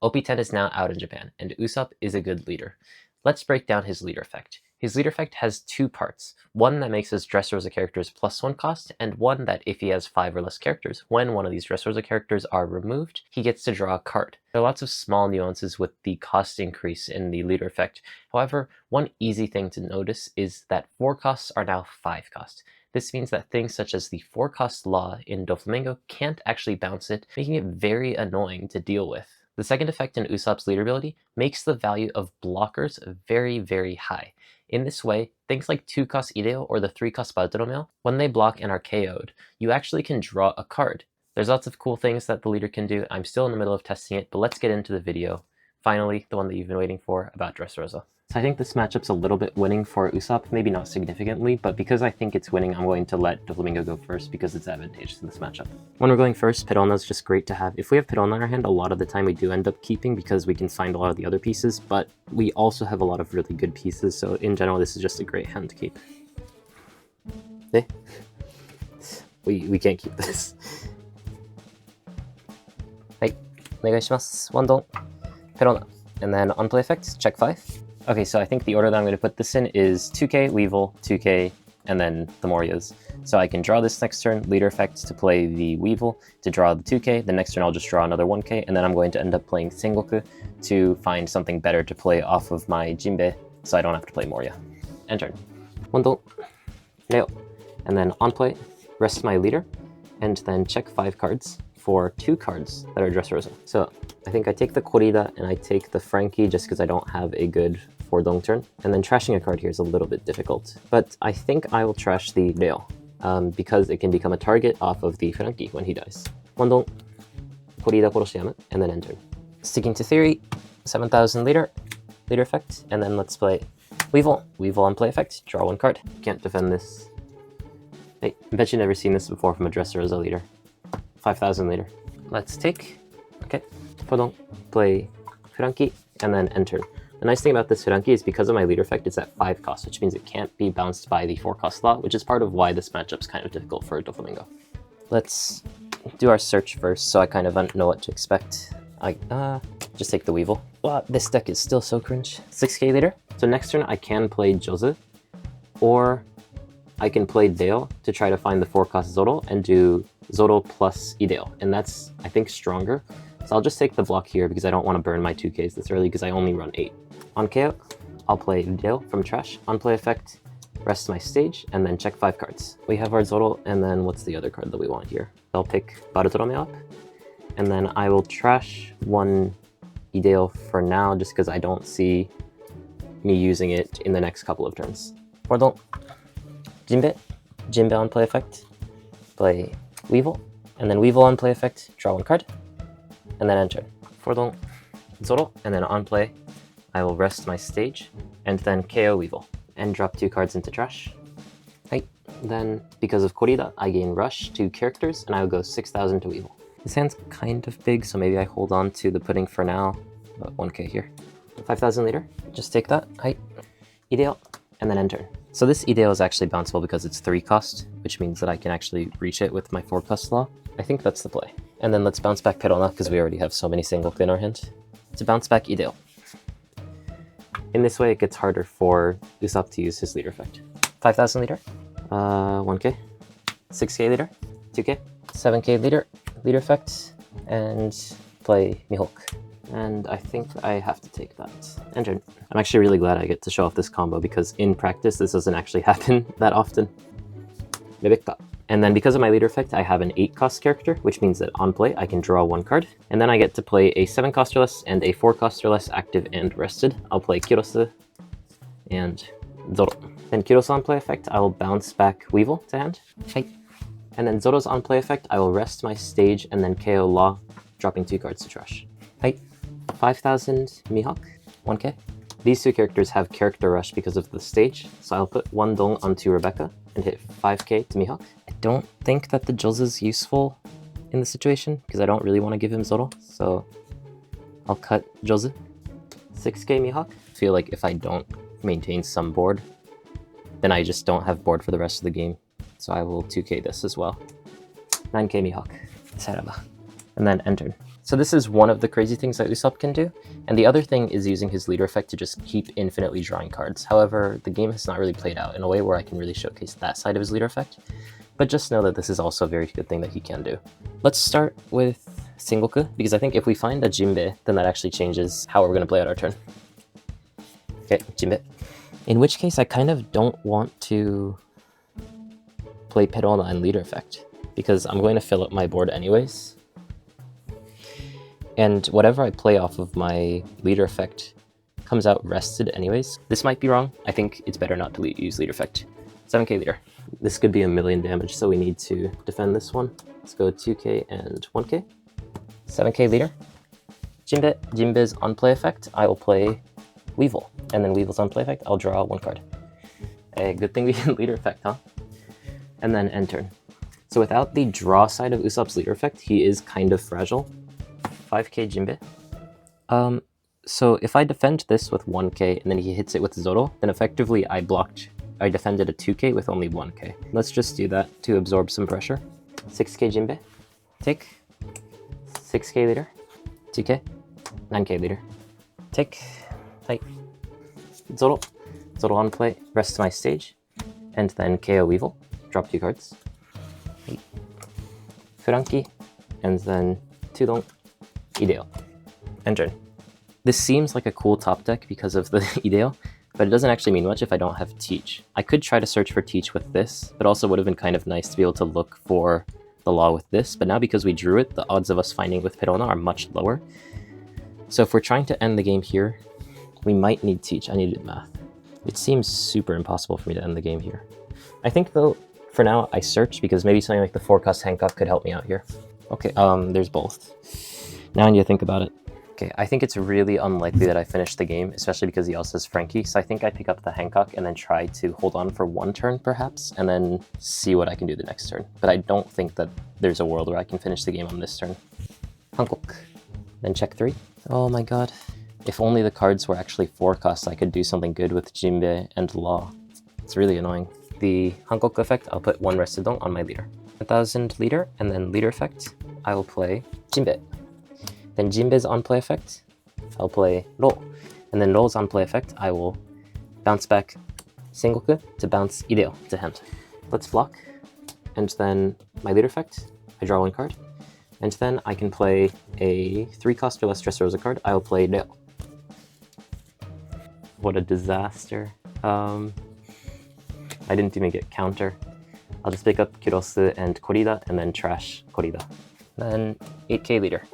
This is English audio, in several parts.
OP10 is now out in Japan, and Usopp is a good leader. Let's break down his leader effect. His leader effect has two parts, one that makes his Dressrosa characters +1 cost, and one that if he has 5 or less characters, when one of these Dressrosa characters are removed, he gets to draw a card. There are lots of small nuances with the cost increase in the leader effect. However, one easy thing to notice is that 4 costs are now 5 costs. This means that things such as the 4 cost law in Doflamingo can't actually bounce it, making it very annoying to deal with. The second effect in Usopp's leader ability makes the value of blockers very, very high. In this way, things like 2 cost Ideo or the 3 cost Bartolomeo, when they block and are KO'd, you actually can draw a card. There's lots of cool things that the leader can do. I'm still in the middle of testing it, but let's get into the video. Finally, the one that you've been waiting for, about Dressrosa. So I think this matchup's a little bit winning for Usopp, maybe not significantly, but because I think it's winning, I'm going to let Doflamingo go first because it's advantageous in this matchup. When we're going first, Piranha's just great to have. If we have Piranha in our hand, a lot of the time we do end up keeping because we can find a lot of the other pieces, but we also have a lot of really good pieces, so in general, this is just a great hand to keep. Eh? We can't keep this. Hey, onegaishimasu. One don. Piranha. And then on play effect, check 5. Okay, so I think the order that I'm going to put this in is 2k, Weevil, 2k, and then the Morias. So I can draw this next turn, leader effect to play the Weevil, to draw the 2k, the next turn I'll just draw another 1k, and then I'm going to end up playing Sengoku to find something better to play off of my Jinbei, so I don't have to play Moria. End turn. One don, Reo. And then on play, rest my leader, and then check 5 cards for 2 cards that are Dressrosa. So I think I take the Corrida and I take the Frankie just because I don't have a good 4-dong turn. And then trashing a card here is a little bit difficult. But I think I will trash the Reo because it can become a target off of the Frankie when he dies. 1-dong, Corrida Koroshiyamu, and then end turn. Sticking to theory, 7,000 leader effect, and then let's play Weevil. Weevil on play effect, draw 1 card. Can't defend this. Hey, I bet you've never seen this before from a Dressrosa leader. 5,000 leader. Let's take, okay, pardon, play Frankie, and then enter. The nice thing about this Frankie is because of my leader effect, it's at 5 cost, which means it can't be bounced by the 4 cost slot, which is part of why this matchup's kind of difficult for Doflamingo. Let's do our search first, so I kind of know what to expect. I just take the Weevil. Wow, this deck is still so cringe. 6k leader. So next turn I can play Jozu, or I can play Dale to try to find the 4 cost Zoro and do Zoro plus Ideo, and that's, I think, stronger. So I'll just take the block here because I don't want to burn my 2Ks this early because I only run 8. On KO, I'll play Dale from trash. On play effect, rest my stage, and then check 5 cards. We have our Zoro, and then what's the other card that we want here? I'll pick Bartolomeo up, and then I will trash 1 Ideo for now just because I don't see me using it in the next couple of turns. Pardon. Jinbei on play effect, play Weevil, and then Weevil on play effect, draw 1 card, and then enter. Fordon, Zoro, and then on play, I will rest my stage, and then KO Weevil, and drop 2 cards into trash. Right. Then, because of Corrida, I gain Rush 2 characters, and I will go 6,000 to Weevil. This hand's kind of big, so maybe I hold on to the pudding for now, but 1k here. 5,000 leader, just take that, height, Ideo, and then enter. So this Ideo is actually bounceable because it's 3 cost, which means that I can actually reach it with my 4 cost law. I think that's the play. And then let's bounce back Piranha because we already have so many Sengoku in our hand. To bounce back Ideo. In this way, it gets harder for Usopp to use his leader effect. 5,000 leader, 1k, 6k leader, 2k, 7k leader effect, and play Mihawk. And I think I have to take that. Enter. I'm actually really glad I get to show off this combo because in practice this doesn't actually happen that often. Rebecca. And then because of my leader effect, I have an 8 cost character, which means that on play I can draw 1 card. And then I get to play a 7 cost or less and a 4 cost or less active and rested. I'll play Kirosu and Zoro. Then Kirosu on play effect, I will bounce back Weevil to hand. Hey. And then Zoro's on play effect, I will rest my stage and then KO Law, dropping 2 cards to trash. Hey. 5,000 Mihawk, 1k. These 2 characters have character rush because of the stage, so I'll put 1 dong onto Rebecca and hit 5k to Mihawk. I don't think that the Jozu is useful in this situation because I don't really want to give him Zoro, so I'll cut Jozu. 6k Mihawk. I feel like if I don't maintain some board, then I just don't have board for the rest of the game, so I will 2k this as well. 9k Mihawk. Saraba. And then enter. So this is one of the crazy things that Usopp can do, and the other thing is using his leader effect to just keep infinitely drawing cards. However, the game has not really played out in a way where I can really showcase that side of his leader effect, but just know that this is also a very good thing that he can do. Let's start with Sengoku, because I think if we find a Jinbe, then that actually changes how we're going to play out our turn. Okay, Jinbe. In which case, I kind of don't want to play Perona and leader effect, because I'm going to fill up my board anyways. And whatever I play off of my leader effect comes out rested anyways. This might be wrong. I think it's better not to use leader effect. 7k leader. This could be a million damage, so we need to defend this one. Let's go 2k and 1k. 7k leader. Jinbe. Jinbe's on play effect, I will play Weevil. And then Weevil's on play effect, I'll draw 1 card. A good thing we can leader effect, huh? And then end turn. So without the draw side of Usopp's leader effect, he is kind of fragile. 5k Jinbe. So if I defend this with 1k and then he hits it with Zoro, then effectively I defended a 2k with only 1k. Let's just do that to absorb some pressure. 6k Jinbe. Take. 6k leader. 2k. 9k leader. Take. Tight. Zoro. Zoro on play. Rest my stage. And then KO Weevil. Drop 2 cards. Furanki. And then Tudon. Ideo. End turn. This seems like a cool top deck because of the Ideo, but it doesn't actually mean much if I don't have Teach. I could try to search for Teach with this, but also would have been kind of nice to be able to look for the law with this, but now because we drew it, the odds of us finding it with Perona are much lower. So if we're trying to end the game here, we might need Teach. I needed math. It seems super impossible for me to end the game here. I think though, for now, I search because maybe something like the Forecast Hancock could help me out here. Okay, there's both. Now I need to think about it. Okay, I think it's really unlikely that I finish the game, especially because he also has Frankie, so I think I pick up the Hancock and then try to hold on for 1 turn perhaps, and then see what I can do the next turn. But I don't think that there's a world where I can finish the game on this turn. Hancock. Then check 3. Oh my god. If only the cards were actually forecast, I could do something good with Jinbe and Law. It's really annoying. The Hancock effect, I'll put 1 Restedong on my leader. 1000 leader, and then leader effect, I will play Jinbe. Then Jinbe's on play effect, I'll play Ro. And then Ro's on play effect, I will bounce back Sengoku to bounce Ideo to hand. Let's block. And then my leader effect, I draw 1 card. And then I can play a 3-cost or less Dressrosa card, I'll play Reo. What a disaster. I didn't even get counter. I'll just pick up Kurosu and Korida and then trash Korida. Then 8k leader.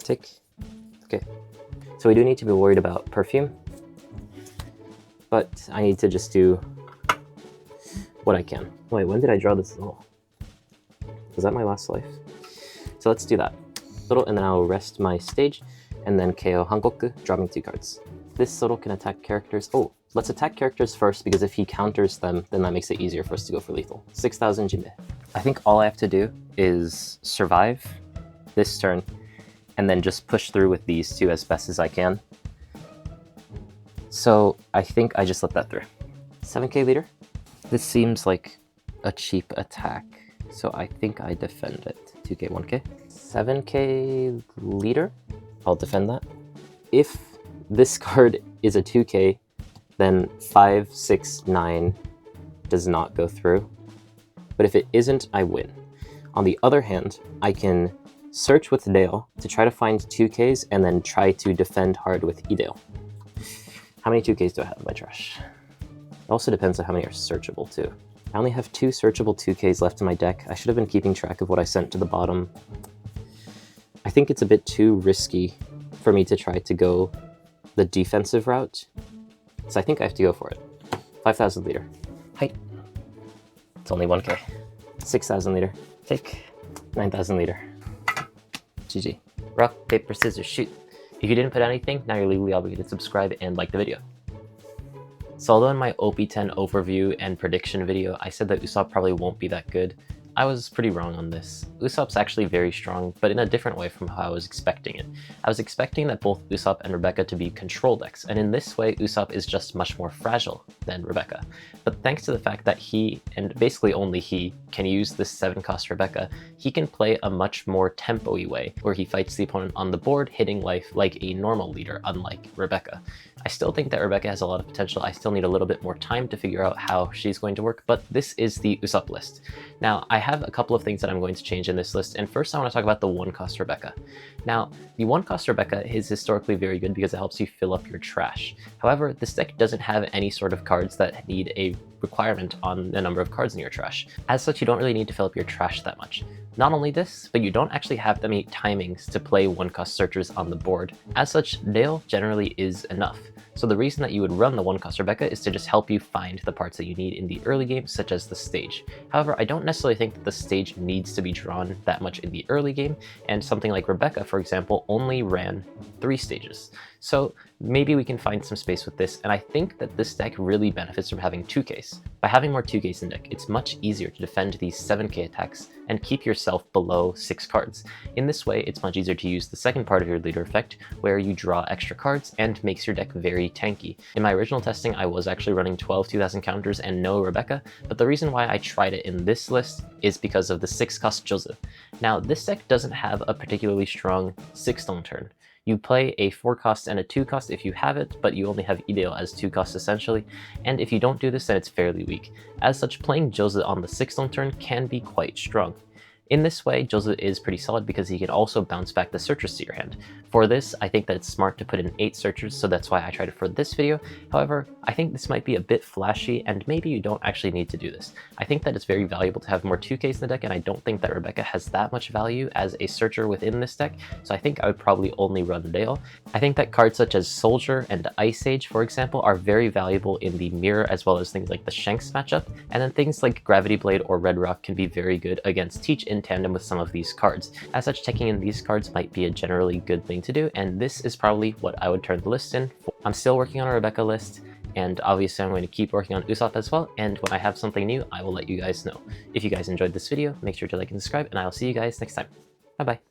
Tick. Okay. So we do need to be worried about perfume, but I need to just do what I can. Wait, when did I draw this little? Was that my last life? So let's do that. Little, and then I'll rest my stage, and then KO Hankoku, dropping 2 cards. This Zoro can attack characters. Oh, let's attack characters first, because if he counters them, then that makes it easier for us to go for lethal. 6000 Jinbe. I think all I have to do is survive this turn, and then just push through with these 2 as best as I can. So I think I just let that through. 7k leader. This seems like a cheap attack, so I think I defend it. 2k, 1k. 7k leader. I'll defend that. If this card is a 2k, then 5, 6, 9 does not go through. But if it isn't, I win. On the other hand, I can search with Dale to try to find 2ks and then try to defend hard with Ideo. How many 2ks do I have in my trash? It also depends on how many are searchable too. I only have 2 searchable 2ks left in my deck. I should have been keeping track of what I sent to the bottom. I think it's a bit too risky for me to try to go the defensive route, so I think I have to go for it. 5000 leader. Height. It's only 1k. 6000 leader. Take. 9000 leader. GG. Rock, paper, scissors, shoot. If you didn't put anything, now you're legally obligated to subscribe and like the video. So although in my OP10 overview and prediction video, I said that Usopp probably won't be that good, I was pretty wrong on this. Usopp's actually very strong, but in a different way from how I was expecting it. I was expecting that both Usopp and Rebecca to be control decks, and in this way Usopp is just much more fragile than Rebecca. But thanks to the fact that he, and basically only he, can use this 7-cost Rebecca, he can play a much more tempo-y way, where he fights the opponent on the board, hitting life like a normal leader, unlike Rebecca. I still think that Rebecca has a lot of potential. I still need a little bit more time to figure out how she's going to work, but this is the Usopp list. Now, I have a couple of things that I'm going to change in this list, and first I want to talk about the 1-cost Rebecca. Now, the 1-cost Rebecca is historically very good because it helps you fill up your trash. However, this deck doesn't have any sort of cards that need a requirement on the number of cards in your trash. As such, you don't really need to fill up your trash that much. Not only this, but you don't actually have that many timings to play 1-cost searchers on the board. As such, Dale generally is enough. So the reason that you would run the 1-cost Rebecca is to just help you find the parts that you need in the early game, such as the stage. However, I don't necessarily think that the stage needs to be drawn that much in the early game, and something like Rebecca, for example, only ran 3 stages. So maybe we can find some space with this, and I think that this deck really benefits from having 2Ks. By having more 2Ks in deck, it's much easier to defend these 7K attacks and keep yourself below 6 cards. In this way, it's much easier to use the second part of your leader effect, where you draw extra cards and makes your deck very tanky. In my original testing, I was actually running 12 2000 counters and no Rebecca, but the reason why I tried it in this list is because of the 6-cost Joseph. Now, this deck doesn't have a particularly strong 6-stone turn. You play a 4-cost and a 2-cost if you have it, but you only have Ideal as 2-costs essentially, and if you don't do this, then it's fairly weak. As such, playing Joseph on the 6-stone turn can be quite strong. In this way, Joseph is pretty solid because he can also bounce back the searchers to your hand. For this, I think that it's smart to put in 8 searchers, so that's why I tried it for this video. However, I think this might be a bit flashy, and maybe you don't actually need to do this. I think that it's very valuable to have more 2Ks in the deck, and I don't think that Rebecca has that much value as a searcher within this deck, so I think I would probably only run Dale. I think that cards such as Soldier and Ice Age, for example, are very valuable in the mirror, as well as things like the Shanks matchup, and then things like Gravity Blade or Red Rock can be very good against Teach in tandem with some of these cards. As such, taking in these cards might be a generally good thing to do, and this is probably what I would turn the list in for. I'm still working on a Rebecca list, and obviously I'm going to keep working on Usopp as well, and when I have something new, I will let you guys know. If you guys enjoyed this video, make sure to like and subscribe, and I will see you guys next time. Bye bye.